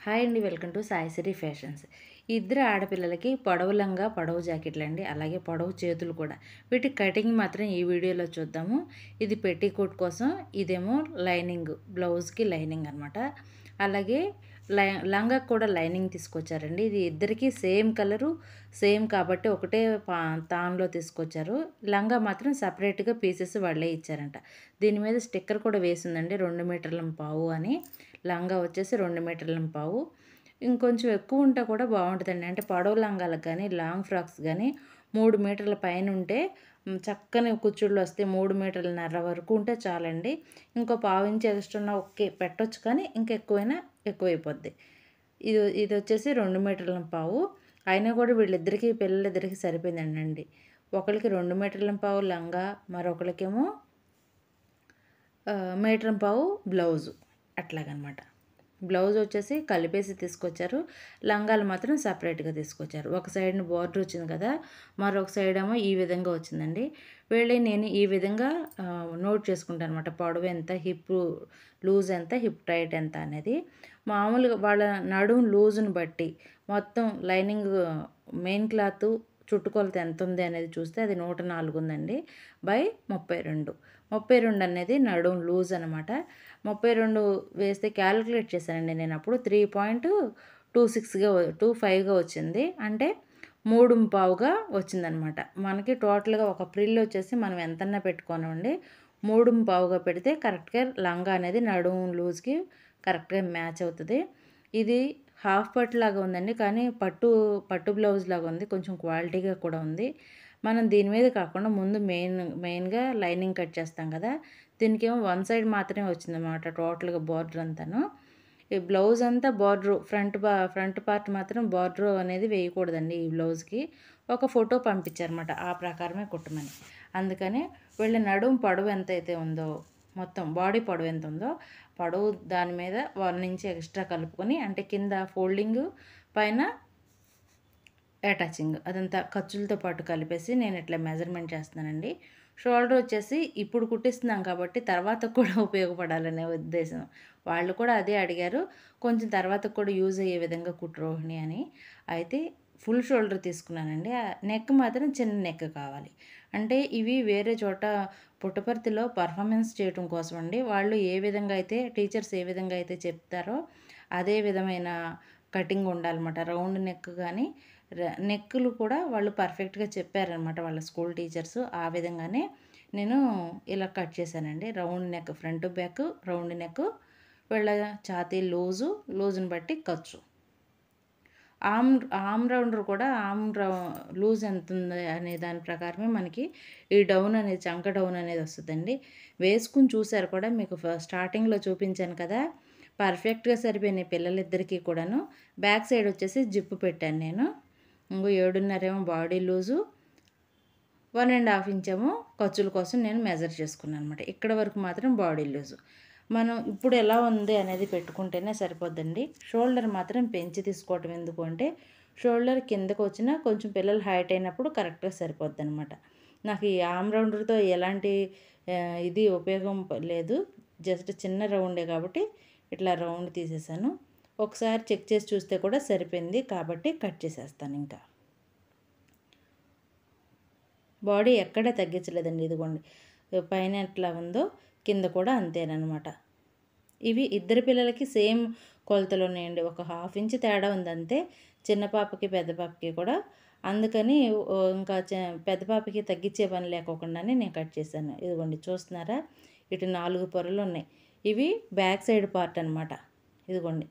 Hi అండి, welcome to Sai Siri fashions. ఇద్దరు ఆడపిల్లలకి పొడవు లంగా, పొడవు జాకెట్లు అండి, అలాగే పొడవు చేతులు కూడా. వీటి కటింగ్ మాత్రం ఈ వీడియోలో చూద్దాము. ఇది పెట్టికోట్ కోసం, ఇదేమో లైనింగ్, బ్లౌజ్కి లైనింగ్ అనమాట. అలాగే లంగాకు కూడా లైనింగ్ తీసుకొచ్చారండి. ఇది ఇద్దరికి సేమ్ కలరు, సేమ్ కాబట్టి ఒకటే తాన్లో తీసుకొచ్చారు. లంగా మాత్రం సపరేట్గా పీసెస్ వాళ్ళే ఇచ్చారంట. దీని మీద స్టిక్కర్ కూడా వేసిందండి, 2 మీటర్ల పావు అని. లంగా వచ్చేసి 2 మీటర్ల పావు. ఇంకొంచెం ఎక్కువ ఉంటే కూడా బాగుంటుందండి. అంటే పొడవు లంగాలకు కానీ, లాంగ్ ఫ్రాక్స్ కానీ 3 మీటర్ల పైన ఉంటే చక్కని కుచ్చుళ్ళు వస్తే 3 మీటర్లన్నర వరకు ఉంటే చాలండి. ఇంకో పావించి ఎక్స్ట్రా ఓకే పెట్టొచ్చు, కానీ ఇంకా ఎక్కువైపోద్ది. ఇది వచ్చేసి 2 మీటర్ల పావు. అయినా కూడా వీళ్ళిద్దరికీ, పిల్లలిద్దరికీ సరిపోయిందండి. ఒకరికి 2 మీటర్ల పావు లంగా, మరొకరికేమో మీటర్ పావు బ్లౌజు, అట్లాగనమాట. బ్లౌజ్ వచ్చేసి కలిపేసి తీసుకొచ్చారు. లంగాలు మాత్రం సపరేట్గా తీసుకొచ్చారు. ఒక సైడ్ని బార్డర్ వచ్చింది కదా, మరొక సైడ్ ఏమో ఈ విధంగా వచ్చిందండి. నేను ఈ విధంగా నోట్ చేసుకుంటాను అనమాట. పొడవు ఎంత, హిప్ లూజ్ ఎంత, హిప్ టైట్ ఎంత అనేది. మామూలుగా వాళ్ళ నడుము లూజుని బట్టి మొత్తం లైనింగ్ మెయిన్ క్లాత్ చుట్టుకొలత ఎంత ఉంది అనేది చూస్తే అది 104 ఉందండి బై 32 అనేది నడుము లూజ్ అనమాట. 32 వేస్తే క్యాలిక్యులేట్ చేశానండి నేను అప్పుడు 3.25గా వచ్చింది. అంటే 3.25గా వచ్చిందనమాట. మనకి టోటల్గా ఒక ప్రిల్ వచ్చేసి మనం ఎంతన్నా పెట్టుకోనండి, 3.25గా పెడితే కరెక్ట్గా లంగా అనేది నడుము లూజ్కి కరెక్ట్గా మ్యాచ్ అవుతుంది. ఇది హాఫ్ పట్టు లాగా ఉందండి, కానీ పట్టు బ్లౌజ్ లాగా ఉంది, కొంచెం క్వాలిటీగా కూడా ఉంది. మనం దీని మీద కాకుండా ముందు మెయిన్గా లైనింగ్ కట్ చేస్తాం కదా, దీనికేమో వన్ సైడ్ మాత్రమే వచ్చిందన్నమాట టోటల్గా బార్డర్ అంతాను. ఈ బ్లౌజ్ అంతా బార్డరు, ఫ్రంట్ పార్ట్ మాత్రం బార్డర్ అనేది వేయకూడదండి ఈ బ్లౌజ్కి. ఒక ఫోటో పంపించారన్నమాట, ఆ ప్రకారమే కుట్టమని. అందుకని వీళ్ళ నడుము పొడవు ఎంత అయితే ఉందో, మొత్తం బాడీ పొడవు ఎంత ఉందో, పొడవు దాని మీద 1 ఇంచ్ ఎక్స్ట్రా కలుపుకొని, అంటే కింద ఫోల్డింగ్, పైన అటాచింగ్, అదంతా ఖర్చులతో పాటు కలిపేసి నేను ఇట్లా మెజర్మెంట్ చేస్తున్నానండి. షోల్డర్ వచ్చేసి ఇప్పుడు కుట్టిస్తున్నాం కాబట్టి తర్వాత కూడా ఉపయోగపడాలనే ఉద్దేశం. వాళ్ళు కూడా అదే అడిగారు, కొంచెం తర్వాత కూడా యూజ్ అయ్యే విధంగా కుట్టు రోహిణి అని. అయితే ఫుల్ షోల్డర్ తీసుకున్నానండి. నెక్ మాత్రం చిన్న నెక్ కావాలి. అంటే ఇవి వేరే చోట పుట్టపర్తిలో పర్ఫార్మెన్స్ చేయడం కోసం అండి. వాళ్ళు ఏ విధంగా అయితే, టీచర్స్ ఏ విధంగా అయితే చెప్తారో అదే విధమైన కటింగ్ ఉండాలన్నమాట. రౌండ్ నెక్ కానీ, నెక్కులు కూడా వాళ్ళు పర్ఫెక్ట్గా చెప్పారనమాట వాళ్ళ స్కూల్ టీచర్స్. ఆ విధంగానే నేను ఇలా కట్ చేశానండి. Round neck, front back round neck, వీళ్ళ ఛాతీ లూజుని బట్టి ఖర్చు. ఆమ్ రౌండర్ కూడా లూజ్ ఎంత ఉంది అనే దాని ప్రకారమే మనకి ఈ డౌన్ అనేది, చంక డౌన్ అనేది వస్తుందండి. వేసుకుని చూసారు కూడా, మీకు స్టార్టింగ్లో చూపించాను కదా, పర్ఫెక్ట్గా సరిపోయినాయి పిల్లలిద్దరికీ కూడాను. బ్యాక్ సైడ్ వచ్చేసి జిప్పు పెట్టాను నేను. 7.5 ఏమో బాడీ లూజు, 1.5 ఇంచ్ ఏమో ఖర్చుల కోసం నేను మెజర్ చేసుకున్నాను అనమాట. ఇక్కడ వరకు మాత్రం బాడీ లూజు. మనం ఇప్పుడు ఎలా ఉంది అనేది పెట్టుకుంటేనే సరిపోద్దండి. షోల్డర్ మాత్రం పెంచి తీసుకోవటం ఎందుకు అంటే, షోల్డర్ కిందకు వచ్చినా కొంచెం పిల్లలు హైట్ అయినప్పుడు కరెక్ట్గా సరిపోద్ది అనమాట. నాకు ఈ ఆమ్ రౌండర్తో ఎలాంటి ఇది ఉపయోగం లేదు, జస్ట్ చిన్న రౌండే కాబట్టి ఇట్లా రౌండ్ తీసేసాను. ఒకసారి చెక్ చేసి చూస్తే కూడా సరిపోయింది కాబట్టి కట్ చేసేస్తాను. ఇంకా బాడీ ఎక్కడ తగ్గించలేదండి, ఇదిగోండి పైన ఎట్లా ఉందో కింద కూడా అంతేనమాట. ఇవి ఇద్దరు పిల్లలకి సేమ్ కొలతలు ఉన్నాయండి, ఒక 1/2 ఇంచ్ తేడా ఉంది అంతే, చిన్న పాపకి పెద్ద పాపకి కూడా. అందుకని ఇంకా పెద్ద పాపకి తగ్గించే పని లేకోకుండానే నేను కట్ చేశాను. ఇదిగోండి చూస్తున్నారా, ఇటు 4 పొరలు ఉన్నాయి. ఇవి బ్యాక్ సైడ్ పార్ట్ అనమాట. ఇదిగోండి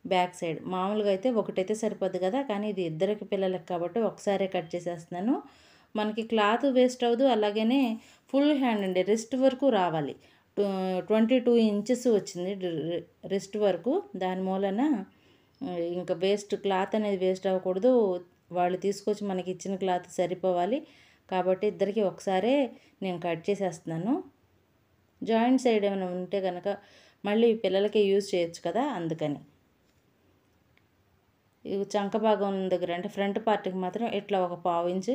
బ్యాక్ సైడ్. మామూలుగా అయితే ఒకటైతే సరిపోద్ది కదా, కానీ ఇది ఇద్దరికి పిల్లలకి కాబట్టి ఒకసారే కట్ చేసేస్తున్నాను. మనకి క్లాత్ వేస్ట్ అవ్వదు. అలాగనే ఫుల్ హ్యాండ్ అండి, రిస్ట్ వరకు రావాలి. 22 ఇంచెస్ వచ్చింది రిస్ట్ వరకు. దాని మూలన ఇంకా క్లాత్ అనేది వేస్ట్ అవ్వకూడదు. వాళ్ళు తీసుకొచ్చి మనకి ఇచ్చిన క్లాత్ సరిపోవాలి కాబట్టి ఇద్దరికి ఒకసారే నేను కట్ చేసేస్తున్నాను. జాయింట్ సైడ్ ఏమైనా ఉంటే కనుక మళ్ళీ పిల్లలకి యూజ్ చేయొచ్చు కదా, అందుకని. చంక భాగం దగ్గర, అంటే ఫ్రంట్ పార్ట్కి మాత్రం ఇట్లా ఒక 1/2 ఇంచ్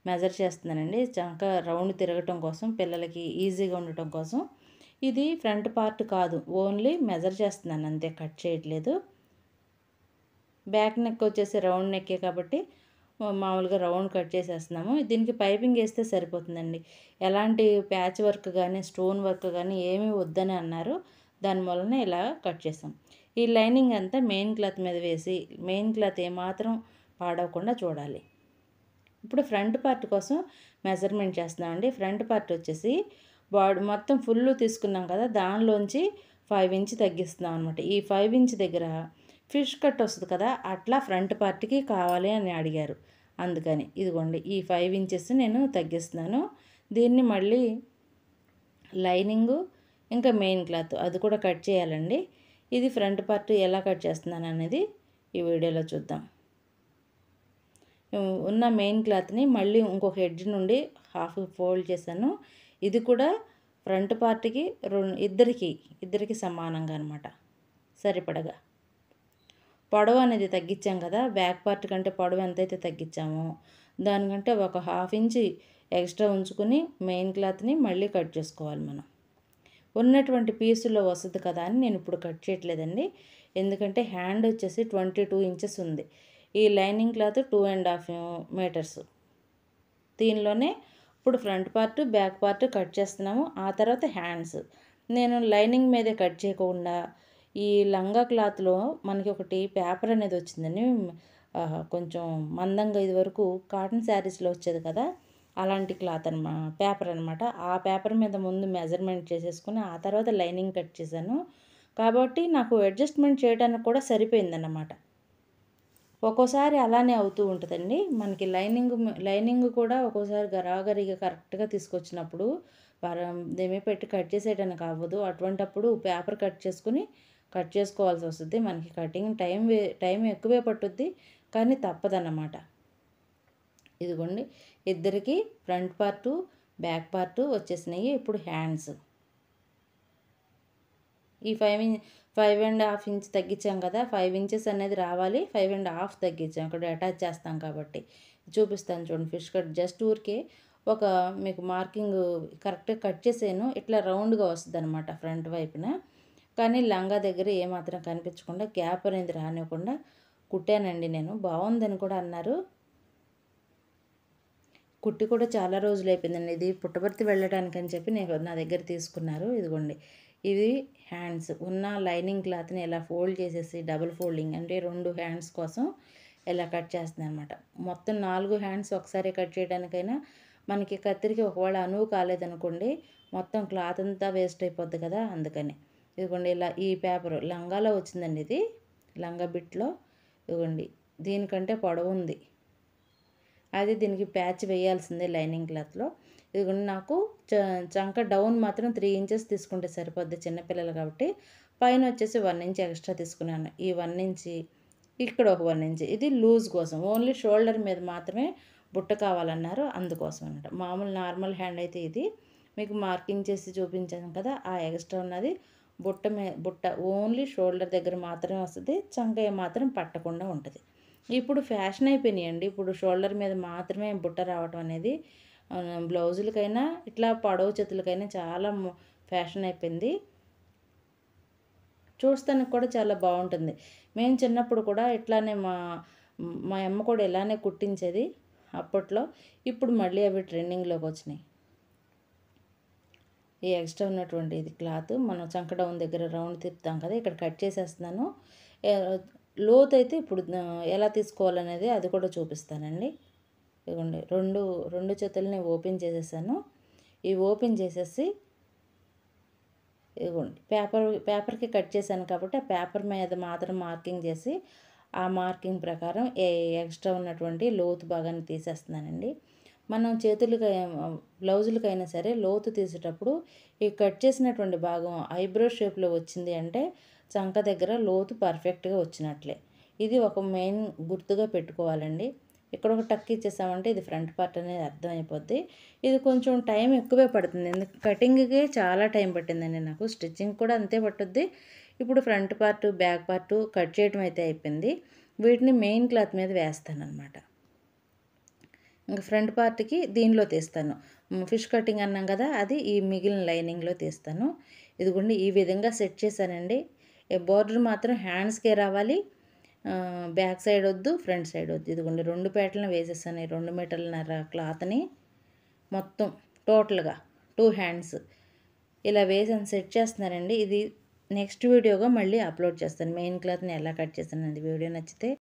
మెజర్ చేస్తున్నానండి, చంక రౌండ్ తిరగటం కోసం, పిల్లలకి ఈజీగా ఉండటం కోసం. ఇది ఫ్రంట్ పార్ట్ కాదు, ఓన్లీ మెజర్ చేస్తున్నాను అంతే, కట్ చేయట్లేదు. బ్యాక్ నెక్ వచ్చేసి రౌండ్ నెక్కే కాబట్టి మామూలుగా రౌండ్ కట్ చేసేస్తున్నాము. దీనికి పైపింగ్ వేస్తే సరిపోతుందండి. ఎలాంటి ప్యాచ్ వర్క్ కానీ స్టోన్ వర్క్ కానీ ఏమీ వద్దని అన్నారు. దాని వలన ఇలా కట్ చేసాం. ఈ లైనింగ్ అంతా మెయిన్ క్లాత్ మీద వేసి మెయిన్ క్లాత్ ఏమాత్రం పాడవకుండా చూడాలి. ఇప్పుడు ఫ్రంట్ పార్ట్ కోసం మెజర్మెంట్ చేస్తున్నామండి. ఫ్రంట్ పార్ట్ వచ్చేసి బాడీ మొత్తం ఫుల్ తీసుకున్నాం కదా, దానిలోంచి 5 ఇంచ్ తగ్గిస్తున్నాం అనమాట. ఈ 5 ఇంచ్ దగ్గర ఫిష్ కట్ వస్తుంది కదా, అట్లా ఫ్రంట్ పార్ట్కి కావాలి అని అడిగారు. అందుకని ఇదిగోండి ఈ 5 ఇంచెస్ నేను తగ్గిస్తున్నాను. దీన్ని మళ్ళీ లైనింగు ఇంకా మెయిన్ క్లాత్ అది కూడా కట్ చేయాలండి. ఇది ఫ్రంట్ పార్ట్ ఎలా కట్ చేస్తున్నాను అనేది ఈ వీడియోలో చూద్దాం. ఉన్న మెయిన్ క్లాత్ని మళ్ళీ ఇంకొక ఎడ్జ్ నుండి హాఫ్ ఫోల్డ్ చేశాను. ఇది కూడా ఫ్రంట్ పార్ట్కి ఇద్దరికి సమానంగా అనమాట, సరిపడగా. పొడవు అనేది తగ్గించాం కదా, బ్యాక్ పార్ట్ కంటే పొడవు ఎంతైతే తగ్గించామో దానికంటే ఒక హాఫ్ ఇంచ్ ఎక్స్ట్రా ఉంచుకుని మెయిన్ క్లాత్ని మళ్ళీ కట్ చేసుకోవాలి. మనం ఉన్నటువంటి పీసులో వస్తుంది కదా అని నేను ఇప్పుడు కట్ చేయట్లేదండి. ఎందుకంటే హ్యాండ్ వచ్చేసి 22 ఇంచెస్ ఉంది. ఈ లైనింగ్ క్లాత్ 2.5 మీటర్స్. దీనిలోనే ఇప్పుడు front part back part cut చేస్తున్నాము. ఆ తర్వాత హ్యాండ్స్ నేను లైనింగ్ మీదే కట్ చేయకుండా ఈ లంగా క్లాత్లో మనకి ఒకటి పేపర్ అనేది వచ్చిందని, కొంచెం మందంగా ఇదివరకు కాటన్ శారీస్లో వచ్చేది కదా, అలాంటి క్లాత్ పేపర్ అనమాట. ఆ పేపర్ మీద ముందు మెజర్మెంట్ చేసేసుకుని ఆ తర్వాత లైనింగ్ కట్ చేశాను. కాబట్టి నాకు అడ్జస్ట్మెంట్ చేయడానికి కూడా సరిపోయిందన్నమాట. ఒక్కోసారి అలానే అవుతూ ఉంటుందండి. మనకి లైనింగ్ కూడా ఒక్కోసారి గరాగరిగా కరెక్ట్గా తీసుకొచ్చినప్పుడు దేమి పెట్టి కట్ చేసేయడానికి అవ్వదు. అటువంటప్పుడు పేపర్ కట్ చేసుకోవాల్సి వస్తుంది. మనకి కటింగ్ టైం ఎక్కువే పట్టుద్ది, కానీ తప్పదన్నమాట. ఇదిగోండి ఇద్దరికి ఫ్రంట్ పార్టు బ్యాక్ పార్టు వచ్చేసినాయి. ఇప్పుడు హ్యాండ్స్ ఈ 5.5 ఇంచ్ తగ్గించాం కదా, 5 ఇంచెస్ అనేది రావాలి. 5.5 తగ్గించాం, ఇక్కడ అటాచ్ చేస్తాం కాబట్టి. చూపిస్తాను చూడండి. ఫిష్ కట్ జస్ట్ ఊరికే ఒక మీకు మార్కింగ్ కరెక్ట్గా కట్ చేసాను. ఇట్లా రౌండ్గా వస్తుంది అనమాట ఫ్రంట్ వైపున. కానీ లంగా దగ్గర ఏమాత్రం కనిపించకుండా గ్యాప్ అనేది రానివ్వకుండా కుట్టానండి నేను. బాగుందని కూడా అన్నారు. కుట్టి కూడా చాలా రోజులు అయిపోయిందండి. ఇది పుట్టపర్తి వెళ్ళడానికి అని చెప్పి నా దగ్గర తీసుకున్నారు. ఇదిగోండి ఇవి హ్యాండ్స్. ఉన్న లైనింగ్ క్లాత్ని ఇలా ఫోల్డ్ చేసేసి డబుల్ ఫోల్డింగ్ అంటే 2 హ్యాండ్స్ కోసం ఇలా కట్ చేస్తున్నాను అనమాట. మొత్తం 4 హ్యాండ్స్ ఒకసారి కట్ చేయడానికైనా మనకి కత్తిరికి ఒకవేళ అనువు కాలేదనుకోండి, మొత్తం క్లాత్ అంతా వేస్ట్ అయిపోద్ది కదా, అందుకని. ఇదిగోండి ఇలా ఈ పేపర్ లంగాలో వచ్చిందండి. ఇది లంగా బిట్లో. ఇదిగోండి దీనికంటే పొడవు ఉంది, అది దీనికి ప్యాచ్ వేయాల్సిందే లైనింగ్ క్లాత్లో. ఇదిగోండి నాకు చంక డౌన్ మాత్రం 3 ఇంచెస్ తీసుకుంటే సరిపోద్ది, చిన్నపిల్లలు కాబట్టి. పైన వచ్చేసి 1 ఇంచ్ ఎక్స్ట్రా తీసుకున్నాను. ఈ 1 ఇంచ్ ఇక్కడ ఒక 1 ఇంచ్ ఇది లూజ్ కోసం, ఓన్లీ షోల్డర్ మీద మాత్రమే బుట్ట కావాలన్నారు, అందుకోసం అనమాట. మామూలు నార్మల్ హ్యాండ్ అయితే ఇది మీకు మార్కింగ్ చేసి చూపించాను కదా, ఆ ఎక్స్ట్రా ఉన్నది బుట్ట ఓన్లీ షోల్డర్ దగ్గర మాత్రమే వస్తుంది, చంక మాత్రం పట్టకుండా ఉంటుంది. ఇప్పుడు ఫ్యాషన్ అయిపోయినాయండి. ఇప్పుడు షోల్డర్ మీద మాత్రమే బుట్ట రావటం అనేది బ్లౌజులకైనా ఇట్లా పొడవు చేతులకైనా చాలా ఫ్యాషన్ అయిపోయింది. చూస్తానికి కూడా చాలా బాగుంటుంది. మేము చిన్నప్పుడు కూడా ఇట్లానే మా అమ్మ కూడా ఇలానే కుట్టించేది అప్పట్లో. ఇప్పుడు మళ్ళీ అవి ట్రెండింగ్లోకి వచ్చినాయి. ఈ ఎక్స్ట్రా ఉన్నటువంటి ఇది క్లాత్ మనం చంక డౌన్ దగ్గర రౌండ్ తిప్పుతాం కదా, ఇక్కడ కట్ చేసేస్తున్నాను. లోతు అయితే ఇప్పుడు ఎలా తీసుకోవాలనేది అది కూడా చూపిస్తానండి. ఇదిగోండి రెండు చేతులని ఓపెన్ చేసేసాను. ఈ ఓపెన్ చేసేసి ఇదిగోండి పేపర్కి కట్ చేశాను కాబట్టి ఆ పేపర్ మీద మాత్రం మార్కింగ్ చేసి ఆ మార్కింగ్ ప్రకారం ఎక్స్ట్రా ఉన్నటువంటి లోతు భాగాన్ని తీసేస్తున్నానండి. మనం బ్లౌజులకైనా సరే లోతు తీసేటప్పుడు ఈ కట్ చేసినటువంటి భాగం ఐబ్రో షేప్లో వచ్చింది అంటే చంక దగ్గర లోతు పర్ఫెక్ట్గా వచ్చినట్లే. ఇది ఒక మెయిన్ గుర్తుగా పెట్టుకోవాలండి. ఇక్కడ ఒక టక్ ఇచ్చేసామంటే ఇది ఫ్రంట్ పార్ట్ అనేది అర్థమైపోద్ది. ఇది కొంచెం టైం ఎక్కువే పడుతుంది, ఎందుకు కటింగ్కే చాలా టైం పట్టిందండి నాకు. స్టిచ్చింగ్ కూడా అంతే పట్టుద్ది. ఇప్పుడు front part back part cut చేయడం అయితే అయిపోయింది. వీటిని మెయిన్ క్లాత్ మీద వేస్తాను అనమాట. ఇంకా ఫ్రంట్ పార్ట్కి దీనిలో తీస్తాను. ఫిష్ కటింగ్ అన్నాం కదా, అది ఈ మిగిలిన లైనింగ్లో తీస్తాను. ఇదిగోండి ఈ విధంగా సెట్ చేశానండి. బోర్డర్ మాత్రం హ్యాండ్స్కే రావాలి. బ్యాక్ సైడ్ వద్దు, ఫ్రంట్ సైడ్ వద్దు. ఇదిగోండి 2 పేటలను వేసేసాను. ఈ 2 మీటర్లన్నర క్లాత్ని మొత్తం టోటల్గా 2 హ్యాండ్స్ ఇలా వేసాను, సెట్ చేస్తున్నానండి. ఇది నెక్స్ట్ వీడియోగా మళ్ళీ అప్లోడ్ చేస్తాను. మెయిన్ క్లాత్ని ఎలా కట్ చేశాను అది వీడియో నచ్చితే